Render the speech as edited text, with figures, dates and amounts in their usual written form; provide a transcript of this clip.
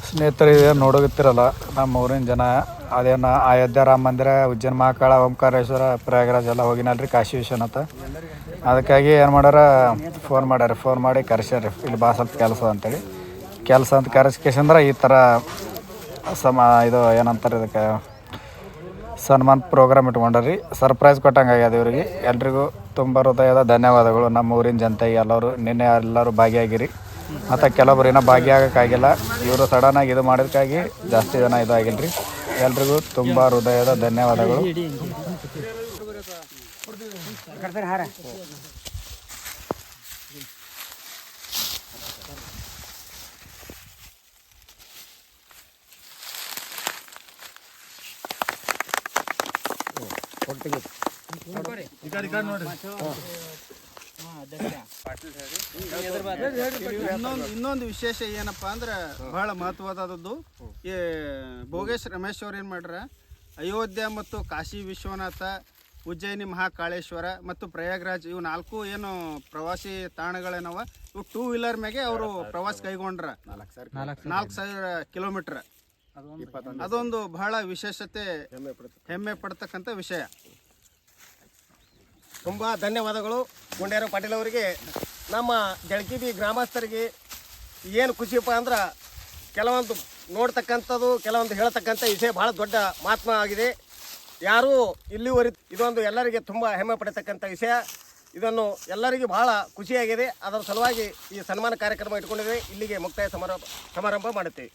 ಸ್ನೇಹಿತರು ಇದೇನು ನೋಡುತ್ತಿರಲ್ಲ ನಮ್ಮ ಊರಿನ ಜನ ಅದೇನು ಅಯೋಧ್ಯೆ ರಾಮ ಮಂದಿರ ಉಜ್ಜೈನ ಮಹಾಕಾಳ ಓಂಕಾರೇಶ್ವರ ಪ್ರಯಾಗರಾಜ್ ಎಲ್ಲ ಹೋಗಿನಲ್ರಿ ಕಾಶಿ ವಿಶ್ವನಾಥ. ಅದಕ್ಕಾಗಿ ಏನು ಮಾಡ್ಯಾರ ಫೋನ್ ಮಾಡಿ ಕರೆಸ್ಯಾರ ಇಲ್ಲಿ ಬಾ ಸ್ವಲ್ಪ ಕೆಲಸ ಅಂತೇಳಿ. ಕೆಲಸ ಅಂತ ಕರೆಸ್ಕೇಶಂದ್ರೆ ಈ ಥರ ಇದು ಏನಂತಾರೆ ಇದಕ್ಕೆ ಸನ್ಮಾನ ಪ್ರೋಗ್ರಾಮ್ ಇಟ್ಕೊಂಡ್ರಿ. ಸರ್ಪ್ರೈಸ್ ಕೊಟ್ಟಂಗೆ ಆಗ್ಯದ ಇವ್ರಿಗೆ. ಎಲ್ರಿಗೂ ತುಂಬ ಹೃದಯದ ಧನ್ಯವಾದಗಳು. ನಮ್ಮ ಊರಿನ ಜನತೆಗೆ ನಿನ್ನೆ ಎಲ್ಲರೂ ಭಾಗಿಯಾಗಿರಿ. ಮತ್ತು ಕೆಲವೊಬ್ರು ಏನೋ ಭಾಗಿಯಾಗೋಕ್ಕಾಗಿಲ್ಲ. ಇವರು ಸಡನ್ನಾಗಿ ಇದು ಮಾಡೋದಕ್ಕಾಗಿ ಜಾಸ್ತಿ ಜನ ಇದು ಆಗಿಲ್ಲ ರೀ. ಎಲ್ರಿಗೂ ತುಂಬ ಹೃದಯದ ಧನ್ಯವಾದಗಳು. ಇನ್ನೊಂದು ವಿಶೇಷ ಏನಪ್ಪಾ ಅಂದ್ರೆ ಬಹಳ ಮಹತ್ವವಾದದ್ದು, ಈ ಭೋಗೇಶ್ ರಮೇಶ್ ಅವ್ರು ಏನು ಮಾಡ್ರ ಅಯೋಧ್ಯೆ ಮತ್ತು ಕಾಶಿ ವಿಶ್ವನಾಥ, ಉಜ್ಜಯಿನಿ ಮಹಾಕಾಳೇಶ್ವರ ಮತ್ತು ಪ್ರಯಾಗ್ರಾಜ್ ಇವು 4 ಏನು ಪ್ರವಾಸಿ ತಾಣಗಳೇನವ, ಇವು 2 ವೀಲರ್ ಮ್ಯಾಗೆ ಅವರು ಪ್ರವಾಸ ಕೈಗೊಂಡ್ರ 4,000 ಕಿಲೋಮೀಟ್ರ್. ಅದೊಂದು ಬಹಳ ವಿಶೇಷತೆ, ಹೆಮ್ಮೆ ಪಡ್ತಕ್ಕಂಥ ವಿಷಯ. ತುಂಬ ಧನ್ಯವಾದಗಳು ಗುಂಡೇರ ಪಾಟೀಲ್ ಅವರಿಗೆ. ನಮ್ಮ ಜಳಕಿಬಿ ಗ್ರಾಮಸ್ಥರಿಗೆ ಏನು ಖುಷಿಯಪ್ಪ ಅಂದ್ರೆ ಕೆಲವೊಂದು ನೋಡ್ತಕ್ಕಂಥದ್ದು, ಕೆಲವೊಂದು ಹೇಳ್ತಕ್ಕಂಥ ವಿಷಯ ಭಾಳ ದೊಡ್ಡ ಮಹಾತ್ಮ ಆಗಿದೆ. ಯಾರೂ ಇದೊಂದು ಎಲ್ಲರಿಗೆ ತುಂಬ ಹೆಮ್ಮೆ ಪಡತಕ್ಕಂಥ ವಿಷಯ. ಇದನ್ನು ಎಲ್ಲರಿಗೂ ಬಹಳ ಖುಷಿಯಾಗಿದೆ. ಅದರ ಸಲುವಾಗಿ ಈ ಸನ್ಮಾನ ಕಾರ್ಯಕ್ರಮ ಇಟ್ಕೊಂಡಿದ್ದೇವೆ. ಇಲ್ಲಿಗೆ ಮುಕ್ತಾಯ ಸಮಾರಂಭ ಮಾಡುತ್ತೇವೆ.